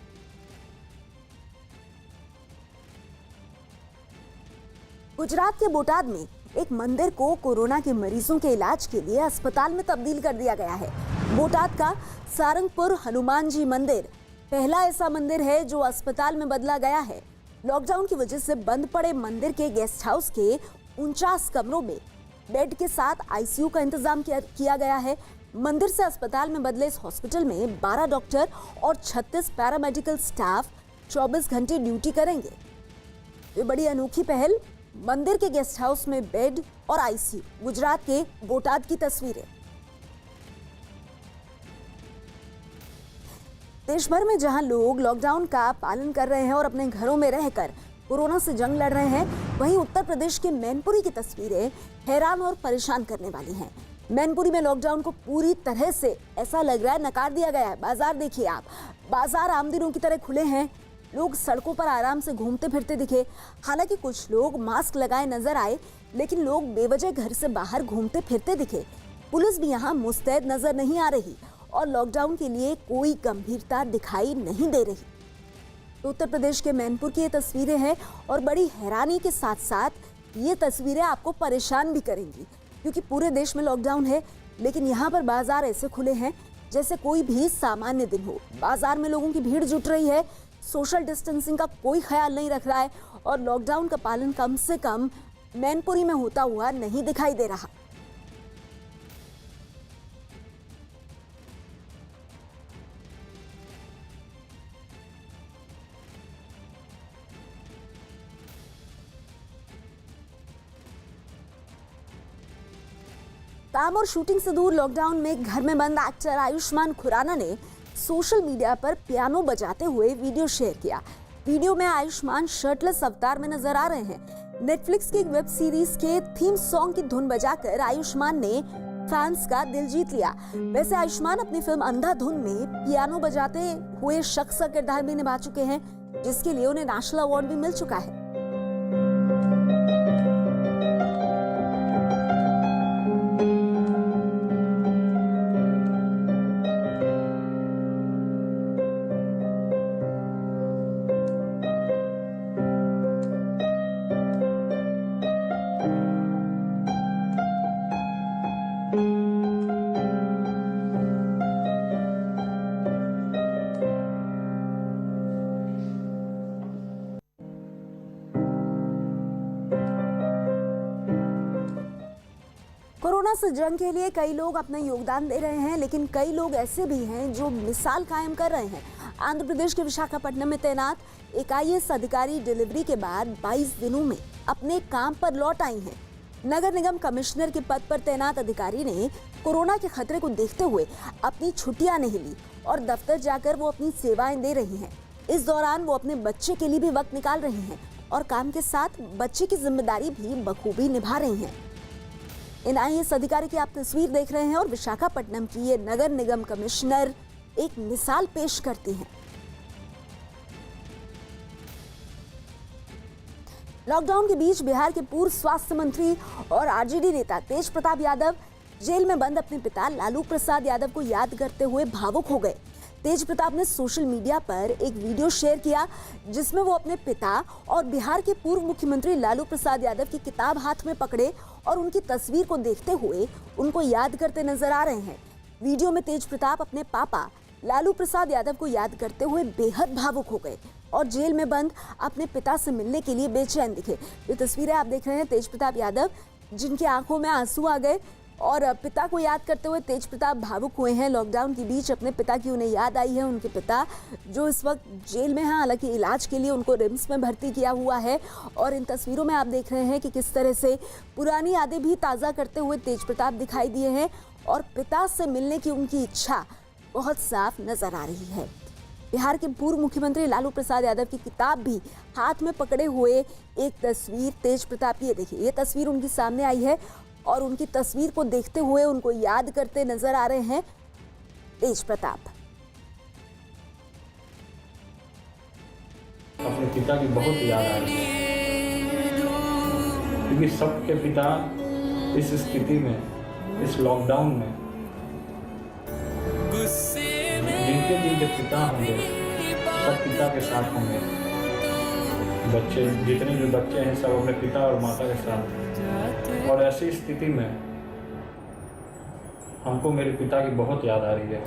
गुजरात के बोटाद में एक मंदिर को कोरोना के मरीजों के इलाज के लिए अस्पताल में तब्दील कर दिया गया है। बोटाद का सारंगपुर हनुमान जी मंदिर पहला ऐसा मंदिर है जो अस्पताल में बदला गया है। लॉकडाउन की वजह से बंद पड़े मंदिर के गेस्ट हाउस के 49 कमरों में बेड के साथ आईसीयू का इंतजाम किया गया है। मंदिर से अस्पताल में बदले इस हॉस्पिटल में 12 डॉक्टर और 36 पैरामेडिकल स्टाफ 24 घंटे ड्यूटी करेंगे। ये बड़ी अनोखी पहल, मंदिर के गेस्ट हाउस में बेड और आईसीयू। गुजरात के बोटाद की तस्वीरें। देश भर में जहां लोग लॉकडाउन का पालन कर रहे हैं और अपने घरों में रहकर कोरोना से जंग लड़ रहे हैं, वहीं उत्तर प्रदेश के मैनपुरी की तस्वीरें हैरान और परेशान करने वाली हैं। मैनपुरी में लॉकडाउन को पूरी तरह से ऐसा लग रहा है नकार दिया गया है। बाजार देखिए आप, बाजार आम दिनों की तरह खुले हैं। लोग सड़कों पर आराम से घूमते फिरते दिखे। हालांकि कुछ लोग मास्क लगाए नजर आए, लेकिन लोग बेवजह घर से बाहर घूमते फिरते दिखे। पुलिस भी यहाँ मुस्तैद नजर नहीं आ रही और लॉकडाउन के लिए कोई गंभीरता दिखाई नहीं दे रही। तो उत्तर प्रदेश के मैनपुर की ये तस्वीरें हैं और बड़ी हैरानी के साथ साथ ये तस्वीरें आपको परेशान भी करेंगी, क्योंकि पूरे देश में लॉकडाउन है, लेकिन यहाँ पर बाजार ऐसे खुले हैं जैसे कोई भी सामान्य दिन हो। बाजार में लोगों की भीड़ जुट रही है, सोशल डिस्टेंसिंग का कोई ख्याल नहीं रख रहा है और लॉकडाउन का पालन कम से कम मैनपुरी में होता हुआ नहीं दिखाई दे रहा। काम और शूटिंग से दूर लॉकडाउन में घर में बंद एक्टर आयुष्मान खुराना ने सोशल मीडिया पर पियानो बजाते हुए वीडियो शेयर किया। वीडियो में आयुष्मान शर्टलेस अवतार में नजर आ रहे हैं। नेटफ्लिक्स की एक वेब सीरीज के थीम सॉन्ग की धुन बजाकर आयुष्मान ने फैंस का दिल जीत लिया। वैसे आयुष्मान अपनी फिल्म अंधाधुन में पियानो बजाते हुए शख्स का किरदार भी निभा चुके हैं, जिसके लिए उन्हें नेशनल अवार्ड भी मिल चुका है। कोरोना से जंग के लिए कई लोग अपना योगदान दे रहे हैं, लेकिन कई लोग ऐसे भी हैं जो मिसाल कायम कर रहे हैं। आंध्र प्रदेश के विशाखापट्टनम में तैनात एक IAS अधिकारी डिलीवरी के बाद 22 दिनों में अपने काम पर लौट आई हैं। नगर निगम कमिश्नर के पद पर तैनात अधिकारी ने कोरोना के खतरे को देखते हुए अपनी छुट्टियां नहीं ली और दफ्तर जाकर वो अपनी सेवाएं दे रही हैं। इस दौरान वो अपने बच्चे के लिए भी वक्त निकाल रही हैं और काम के साथ बच्चे की जिम्मेदारी भी बखूबी निभा रही हैं। इन IAS अधिकारी की आप तस्वीर देख रहे हैं और विशाखापट्टनम की ये नगर निगम कमिश्नर एक मिसाल पेश करती हैं। लॉकडाउन के बीच बिहार के पूर्व स्वास्थ्य मंत्री और RJD नेता तेज प्रताप यादव जेल में बंद अपने पिता लालू प्रसाद यादव को याद करते हुए भावुक हो गए। तेज प्रताप ने सोशल मीडिया पर एक वीडियो शेयर किया, जिसमें वो अपने पिता और बिहार के पूर्व मुख्यमंत्री लालू प्रसाद यादव की किताब हाथ में पकड़े और उनकी तस्वीर को देखते हुए उनको याद करते नजर आ रहे हैं। वीडियो में तेज प्रताप अपने पापा लालू प्रसाद यादव को याद करते हुए बेहद भावुक हो गए और जेल में बंद अपने पिता से मिलने के लिए बेचैन दिखे। ये तस्वीरें आप देख रहे हैं तेज प्रताप यादव, जिनकी आंखों में आंसू आ गए और पिता को याद करते हुए तेज प्रताप भावुक हुए हैं। लॉकडाउन के बीच अपने पिता की उन्हें याद आई है। उनके पिता जो इस वक्त जेल में हैं, हालांकि इलाज के लिए उनको रिम्स में भर्ती किया हुआ है और इन तस्वीरों में आप देख रहे हैं कि किस तरह से पुरानी यादें भी ताज़ा करते हुए तेज प्रताप दिखाई दिए हैं और पिता से मिलने की उनकी इच्छा बहुत साफ नजर आ रही है। बिहार के पूर्व मुख्यमंत्री लालू प्रसाद यादव की किताब भी हाथ में पकड़े हुए एक तस्वीर तेज प्रताप की, देखिए ये तस्वीर उनकी सामने आई है और उनकी तस्वीर को देखते हुए उनको याद करते नजर आ रहे हैं तेज प्रताप। अपने पिता की बहुत याद आ रही है, क्योंकि सबके पिता इस स्थिति में, इस लॉकडाउन में, जिनके पिता होंगे सब पिता के साथ होंगे। बच्चे, जितने भी बच्चे हैं सब अपने पिता और माता के साथ। और ऐसी स्थिति में हमको मेरे पिता की बहुत याद आ रही है।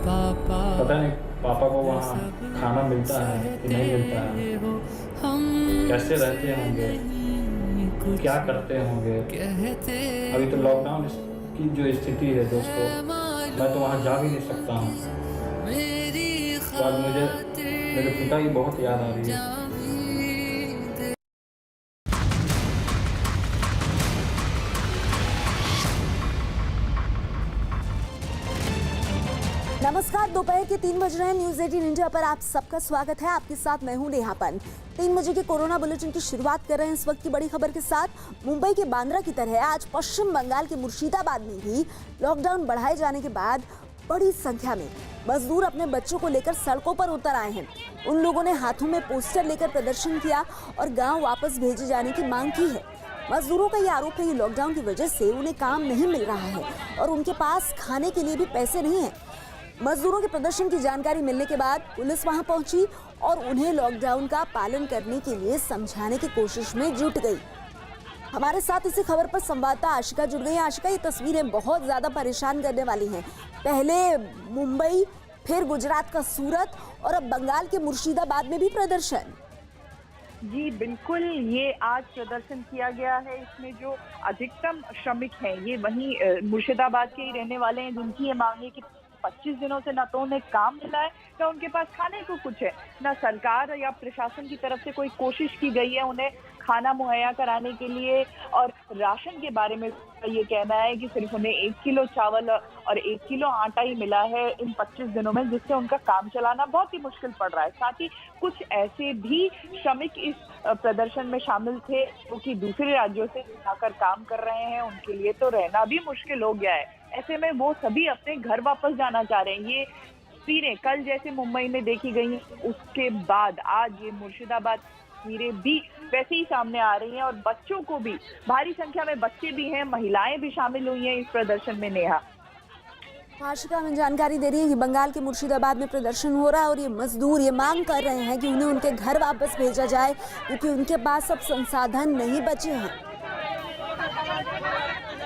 पता नहीं पापा को वहाँ खाना मिलता है कि नहीं मिलता है, कैसे रहते होंगे, क्या करते होंगे। अभी तो लॉकडाउन की जो स्थिति है दोस्तों, मैं तो वहाँ जा भी नहीं सकता हूँ। तो आज मुझे मेरे पिता की बहुत याद आ रही है। नमस्कार, दोपहर के 3 बज रहे हैं। न्यूज़ 18 इंडिया पर आप सबका स्वागत है। आपके साथ मैं हूं नेहा पंत। 3 बजे के कोरोना बुलेटिन की शुरुआत कर रहे हैं इस वक्त की बड़ी खबर के साथ। मुंबई के बांद्रा की तरह आज पश्चिम बंगाल के मुर्शिदाबाद में भी लॉकडाउन बढ़ाए जाने के बाद बड़ी संख्या में मजदूर अपने बच्चों को लेकर सड़कों पर उतर आए हैं। उन लोगों ने हाथों में पोस्टर लेकर प्रदर्शन किया और गाँव वापस भेजे जाने की मांग की है। मजदूरों का ये आरोप है कि लॉकडाउन की वजह से उन्हें काम नहीं मिल रहा है और उनके पास खाने के लिए भी पैसे नहीं है। मजदूरों के प्रदर्शन की जानकारी मिलने के बाद पुलिस वहां पहुंची और उन्हें लॉकडाउन का पालन करने के लिए समझाने की कोशिश में जुट गई। हमारे साथ इसी खबर पर संवाददाता आशिका जुड़ गई। आशिका, ये तस्वीरें बहुत ज्यादा परेशान करने वाली हैं। पहले मुंबई, फिर गुजरात का सूरत और अब बंगाल के मुर्शिदाबाद में भी प्रदर्शन। जी बिल्कुल, ये आज प्रदर्शन किया गया है। इसमें जो अधिकतम श्रमिक हैं ये वहीं मुर्शिदाबाद के ही रहने वाले हैं, जिनकी ये मांग है कि 25 दिनों से ना तो उन्हें काम मिला है, ना उनके पास खाने को कुछ है, ना सरकार या प्रशासन की तरफ से कोई कोशिश की गई है उन्हें खाना मुहैया कराने के लिए। और राशन के बारे में ये कहना है कि सिर्फ उन्हें 1 किलो चावल और 1 किलो आटा ही मिला है इन 25 दिनों में, जिससे उनका काम चलाना बहुत ही मुश्किल पड़ रहा है। साथ ही कुछ ऐसे भी श्रमिक इस प्रदर्शन में शामिल थे जो कि दूसरे राज्यों से आकर काम कर रहे हैं, उनके लिए तो रहना भी मुश्किल हो गया है। ऐसे में वो सभी अपने घर वापस जाना चाह रहे हैं। ये तस्वीरें कल जैसे मुंबई में देखी गई, उसके बाद आज ये मुर्शिदाबाद तस्वीरें भी वैसे ही सामने आ रही हैं। और बच्चों को भी, भारी संख्या में बच्चे भी हैं, महिलाएं भी शामिल हुई हैं इस प्रदर्शन में। नेहा, आशिका हमें जानकारी दे रही है कि बंगाल के मुर्शिदाबाद में प्रदर्शन हो रहा है और ये मजदूर ये मांग कर रहे हैं कि उन्हें उनके घर वापस भेजा जाए क्योंकि उनके पास अब संसाधन नहीं बचे हैं।